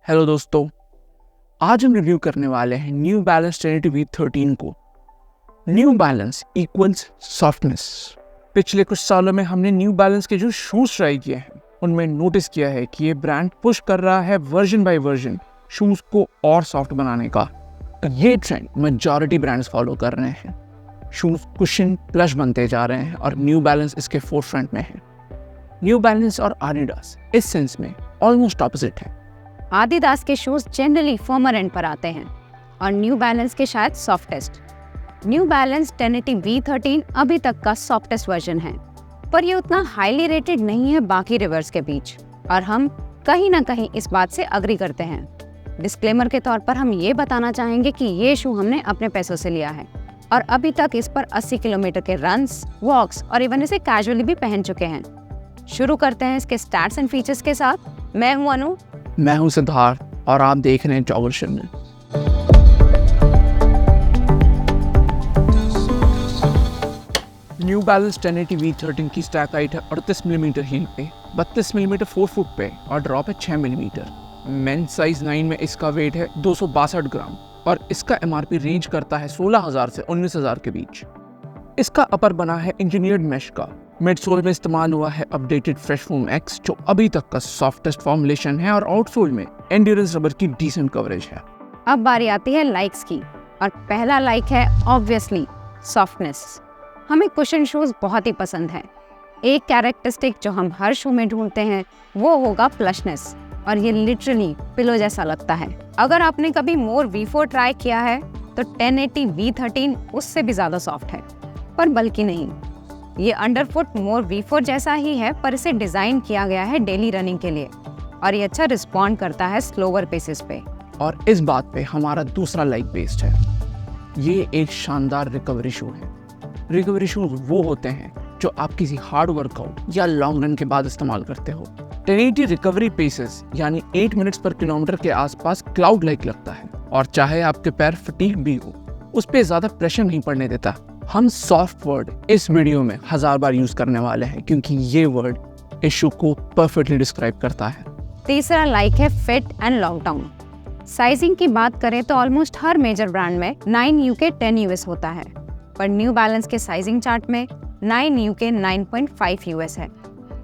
Hello दोस्तों, आज हम रिव्यू करने वाले हैं न्यू बैलेंस ट्रिनिटी V13 को। New balance equals softness. पिछले कुछ सालों में हमने न्यू बैलेंस के जो शूज ट्राई किए हैं उनमें नोटिस किया है कि ये ब्रांड पुश कर रहा है वर्जन बाय वर्जन शूज को और सॉफ्ट बनाने का। ये ट्रेंड मेजॉरिटी ब्रांड्स फॉलो कर रहे हैं। शूज कुशन प्लस बनते जा रहे हैं और न्यू बैलेंस इसके फोरफ्रंट में है। न्यू बैलेंस और एडिडास इस सेंस में ऑलमोस्ट ऑपोजिट है। आदिदास के शूज जनरली फर्मर एंड पर आते हैं और न्यू बैलेंस के शायद सॉफ्टेस्ट। न्यू बैलेंस 1080 V13 अभी तक का सॉफ्टेस्ट वर्जन है, पर ये उतना हाईली रेटेड नहीं है बाकी रिवर्स के बीच, और हम कहीं ना कहीं इस बात से अग्री करते हैं। डिस्क्लेमर के तौर पर हम ये बताना चाहेंगे कि ये शू हमने अपने पैसों से लिया है और अभी तक इस पर 80 किलोमीटर के रन्स, वॉक्स और इवन इसे कैजुअली भी पहन चुके हैं। शुरू करते हैं इसके स्टैट्स एंड फीचर्स के साथ। मैं हूं अनु। मैं हूं सिद्धार्थ और आप देख रहे हैं jogger channel. New balance 1080 V13 की स्टैक हाइट है 38 मिलीमीटर हील पे, 32 मिलीमीटर 4 फुट पे और ड्रॉप है 6 मिलीमीटर। मेन साइज 9 में इसका वेट है 262 ग्राम और इसका MRP रेंज करता है 16,000 से 19,000 के बीच। इसका अपर बना है इंजीनियर्ड मैश का। मिड सोल में इस्तेमाल हुआ है अपडेटेड फ्रेश फोम X जो अभी तक का सॉफ्टेस्ट फॉर्मुलेशन है, और आउटसोल में एंड्योरेंस रबर की डिसेंट कवरेज है। अब बारी आती है लाइक्स की, और पहला लाइक है ऑब्वियसली सॉफ्टनेस। हमें कुशन शूज बहुत ही पसंद है। एक कैरेक्टरिस्टिक जो हम हर शू में ढूंढते हैं वो होगा प्लशनेस, और ये लिटरली पिलो जैसा लगता है। अगर आपने कभी मोर V4 ट्राई किया है तो 1080 V13 उससे भी ज्यादा सॉफ्ट है, पर बल्कि नहीं। ये अंडरफुट मोर V4 जैसा ही है, पर इसे डिजाइन किया गया है डेली रनिंग के लिए, और ये अच्छा रिस्पॉन्ड करता है स्लोवर पेसेस पे। और इस बात पे हमारा दूसरा लाइक बेस्ड है। ये एक शानदार रिकवरी शू है। रिकवरी शूज वो होते हैं जो आप किसी हार्ड वर्कआउट या लॉन्ग रन के बाद इस्तेमाल करते हो। 1080 रिकवरी पेसेस यानी 8 मिनट्स पर किलोमीटर के आसपास क्लाउड लाइक लगता है, और चाहे आपके पैर फटीग भी हो उस पे ज्यादा प्रेशर नहीं पड़ने देता। हम सॉफ्ट वर्ड इस वीडियो में 1000 बार यूज करने वाले हैं क्योंकि ये वर्ड इस शू को परफेक्टली डिस्क्राइब करता है। तीसरा लाइक है fit and long town. Sizing की बात करें तो ऑलमोस्ट हर मेजर ब्रांड में 9 UK 10 US होता है, पर न्यू बैलेंस के साइजिंग चार्ट में 9 UK 9.5 US है,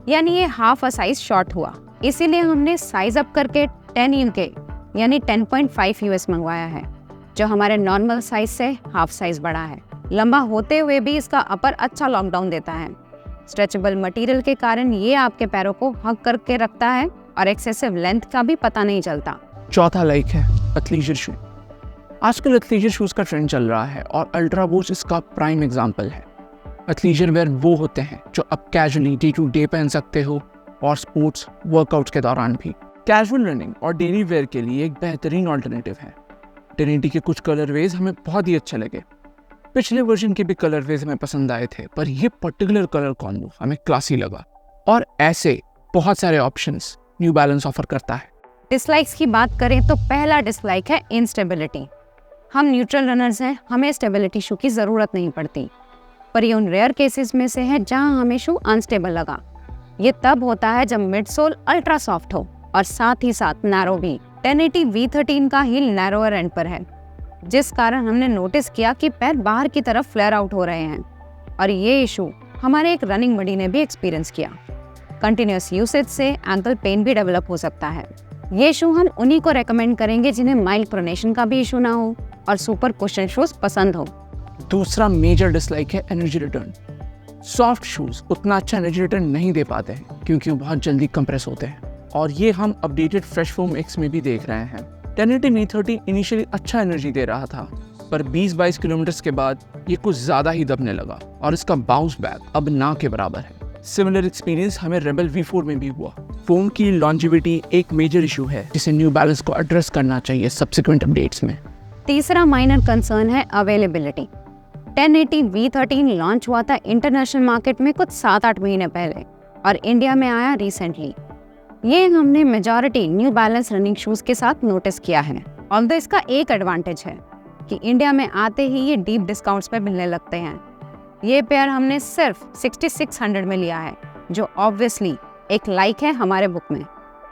यानी ये हाफ अ साइज शॉर्ट हुआ। इसीलिए हमने साइज अप करके 10 UK यानी 10.5 US मंगवाया है, जो हमारे नॉर्मल साइज से हाफ साइज बड़ा है। लंबा होते हुए भी इसका अपर अच्छा लॉन्ग डाउन देता है। स्ट्रेचेबल मटेरियल के कारण ये आपके पैरों को हक करके रखता है और एक्सेसिव लेंथ का भी पता नहीं चलता। चौथा लाइक है एथलीजर शू। आजकल एथलीजर शूज का ट्रेंड चल रहा है और अल्ट्रा बूस्ट इसका प्राइम एग्जांपल है। एथलीजर वेयर वो होते हैं जो आप कैजुअली डे टू डे पहन सकते हो और स्पोर्ट्स वर्कआउट्स के दौरान भी। कैजुअल रनिंग और डेली वेयर के लिए एक बेहतरीन ऑल्टरनेटिव है। 1080 के कुछ कलरवेज हमें बहुत ही अच्छे लगे। पिछले वर्जन के भी कलरवेज हमें पसंद आए थे, पर ये पर्टिकुलर कलर कॉम्बो हमें क्लासी लगा, और ऐसे बहुत सारे ऑप्शंस न्यू बैलेंस ऑफर करता है। डिसलाइक्स की बात करें तो पहला डिसलाइक है इनस्टेबिलिटी। हम न्यूट्रल रनर्स हैं, हमें स्टेबिलिटी शू की ज़रूरत नहीं पड़ती, पर ये उन रेयर केसेस में से है जहां हमें शू अनस्टेबल लगा। ये तब होता है जब मिड सोल अल्ट्रा सॉफ्ट हो और साथ ही साथ नैरो भी। 1080 V13 का हील नैरोअर एंड पर है, जिस कारण हमने नोटिस किया कि पैर बाहर की तरफ फ्लेयर आउट हो रहे हैं, और ये इशू हमारे एक रनिंग बडी ने भी एक्सपीरियंस किया। कंटिन्यूअस यूसेज से एंकल पेन भी डेवलप हो सकता है। ये शू हम उन्हीं को रेकमेंड करेंगे जिन्हें माइल्ड प्रोनेशन का भी इशू ना हो और सुपर कुशन शूज पसंद हो। दूसरा मेजर डिसलाइक है एनर्जी रिटर्न। सॉफ्ट शूज उतना अच्छा एनर्जी रिटर्न नहीं दे पाते हैं क्योंकि वो बहुत जल्दी कंप्रेस होते हैं, और ये हम अपडेटेड फ्रेश फोम X में भी देख रहे हैं। 1080 V13 इनिशियली अच्छा एनर्जी दे रहा था, पर 20-22 किलोमीटर के बाद ये कुछ ज्यादा ही दबने लगा और इसका बाउंस बैक अब ना के बराबर है। सिमिलर एक्सपीरियंस हमें रेबल V4 में भी हुआ। फोम की लॉन्जिविटी एक मेजर इशू है जिसे न्यू बैलेंस को एड्रेस करना चाहिए सब्सिक्वेंट अपडेट्स में। तीसरा माइनर कंसर्न है अवेलेबिलिटी। 1080 V13 लॉन्च हुआ था इंटरनेशनल मार्केट में कुछ 7-8 महीने पहले, और इंडिया में आया रिसेंटली। ये हमने majority new balance running shoes के साथ नोटिस किया है। ऑल्दो इसका एक एडवांटेज है कि इंडिया में आते ही ये डीप डिस्काउंट्स पे मिलने लगते हैं। ये पेयर हमने सिर्फ 6600 में लिया है, जो ऑब्वियसली एक लाइक है हमारे बुक में।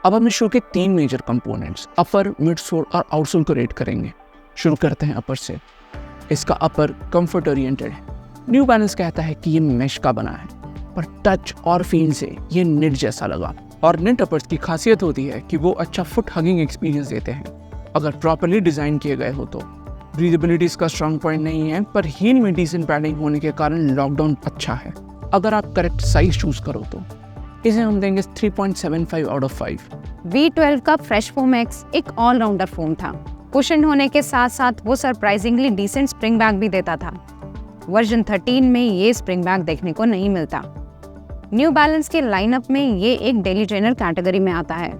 अब हम इस शू के 3 मेजर कंपोनेंट्स अपर, मिड सोल और आउटसोल को रेट करेंगे। शुरू करते हैं अपर से। इसका अपर कंफर्ट ओरिएंटेड है। न्यू बैलेंस कहता है कि ये मैश का बना है, पर टच और फील से ये निट जैसा लगा। और निट अपर्स की खासियत होती है कि वो अच्छा फुट हगिंग एक्सपीरियंस देते हैं अगर प्रॉपर्ली डिजाइन किए गए हो तो। ब्रीदेबिलिटी इसका स्ट्रॉन्ग पॉइंट नहीं है, पर हील में डिसेंट पैडिंग होने के कारण लॉकडाउन अच्छा है अगर आप करेक्ट साइज चूज करो तो। इसे हम देंगे 3.75 आउट ऑफ 5। V12 का फ्रेश फोम एक्स एक ऑलराउंडर फोम था। कुशन होने के साथ साथ वो सरप्राइजिंगली डिसेंट स्प्रिंग बैक भी देता था। वर्जन 13 में ये स्प्रिंग बैक देखने को नहीं मिलता। न्यू बैलेंस के लाइनअप में ये एक डेली ट्रेनर कैटेगरी में आता है,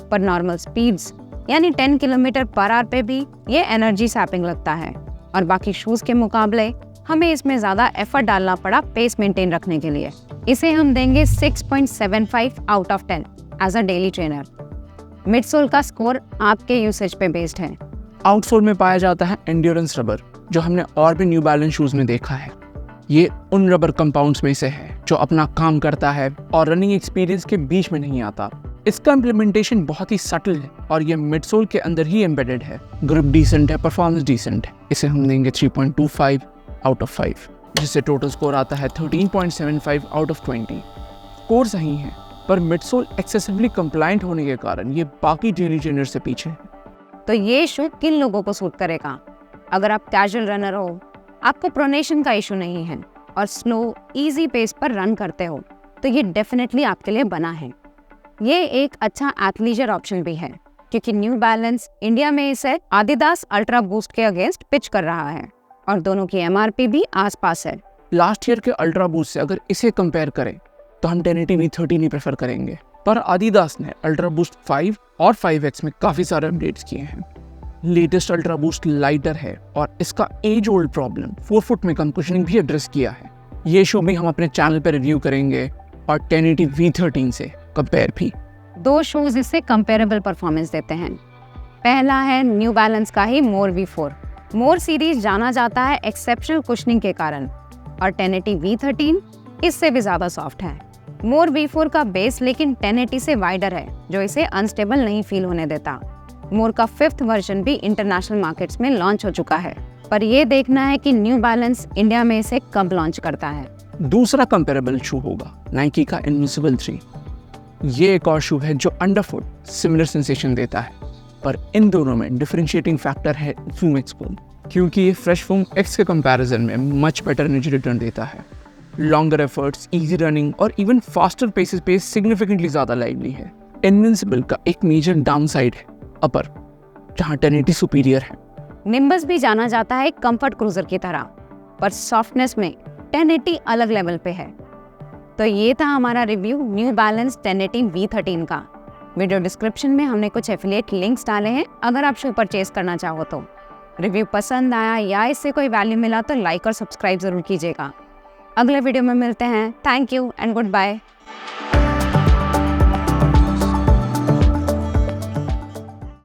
पर नॉर्मल स्पीड्स यानी 10 किलोमीटर पर आवर पे भी ये एनर्जी सैपिंग लगता है। और बाकी शूज के मुकाबले हमें इसमें ज्यादा एफर्ट डालना पड़ा पेस मेंटेन रखने के लिए। इसे हम देंगे 6.75 out of 10 as a daily trainer. Midsole का स्कोर आपके यूसेज पे बेस्ड है। आउटसोल में पाया जाता है एंड्योरेंस रबर, जो हमने और भी न्यू बैलेंस शूज में देखा है। ये उन रबर कंपाउंड्स में से है जो अपना काम करता है और रनिंग एक्सपीरियंस के बीच में नहीं आता। इसका इम्प्लीमेंटेशन बहुत ही सटल है और ये मिडसोल के अंदर ही एम्बेडेड है। ग्रिप डिसेंट है, परफॉर्मेंस डिसेंट है। इसे हम देंगे 3.25 आउट ऑफ 5, जिससे टोटल स्कोर आता है 13.75 आउट ऑफ 20। स्कोर सही है, पर मिडसोल एक्सेसिवली कंप्लायंट होने के कारण ये बाकी डेली ट्रेनर से पीछे है। तो ये शू किन लोगों को सूट करेगा? अगर आप कैजुअल रनर हो, आपको प्रोनेशन का इशू नहीं है और स्लो इजी पेस पर रन करते हो, तो ये डेफिनेटली आपके लिए बना है। ये एक अच्छा एथलीजर ऑप्शन भी है, क्योंकि न्यू बैलेंस इंडिया में इसे आदिदास अल्ट्रा बूस्ट के अगेंस्ट पिच कर रहा है और दोनों की MRP भी आसपास है। लास्ट ईयर के अल्ट्रा बूस्ट से अगर इसे कंपेयर करें तो हम 1080 V13 ही प्रेफर करेंगे, पर आदिदास ने अल्ट्रा बूस्ट 5 और 5X में काफी सारे अपडेट्स किए हैं। लेटेस्ट अल्ट्रा बूस्ट लाइटर है और इसका एज ओल्ड प्रॉब्लम 4 फुट में कम कुशनिंग भी एड्रेस किया है। ये शो भी हम अपने चैनल पर रिव्यू करेंगे और 1080 V13 से कंपेयर भी। 2 शूज इससे कंपेरेबल परफॉर्मेंस देते हैं। पहला है न्यू बैलेंस का ही मोर V4। मोर सीरीज जाना जाता है एक्सेप्शनल कुशनिंग के कारण और 1080 V13 इससे भी ज्यादा सॉफ्ट है। मोर V4 का बेस लेकिन 1080 से वाइडर है, जो इसे अनस्टेबल नहीं फील होने देता। मोर का 5th वर्जन भी इंटरनेशनल मार्केट्स में लॉन्च हो चुका है, पर यह देखना है कि न्यू बैलेंस इंडिया में इसे कब लॉन्च करता है। दूसरा कंपेरेबल शू होगा नाइकी का इनविजिबल 3। ये एक और शू है जो अंडरफुट सिमिलर सेंसेशन देता है, पर इन दोनों में डिफरेंशिएटिंग फैक्टर है फोम एक्स फोम, क्योंकि ये फ्रेश फोम एक्स के कंपैरिजन में मच बेटर एनर्जी रिटर्न देता है। लॉन्गर एफर्ट्स, इजी रनिंग और इवन फास्टर पेसेस पे सिग्निफिकेंटली ज्यादा लाइवली है। इनविंसिबल का एक मेजर डाउनसाइड है अपर, जहां 1080 सुपीरियर है। निम्बस भी जाना जाता है कंफर्ट क्रूजर की तरह, पर सॉफ्टनेस में 1080 अलग लेवल पे है। तो ये था हमारा रिव्यू न्यू बैलेंस 1080 V13 का। वीडियो डिस्क्रिप्शन में हमने कुछ एफिलिएट लिंक्स डाले हैं अगर आप शू परचेज करना चाहो तो। रिव्यू पसंद आया या इससे कोई वैल्यू मिला तो लाइक और सब्सक्राइब जरूर कीजिएगा। अगले वीडियो में मिलते हैं। Thank you and good bye.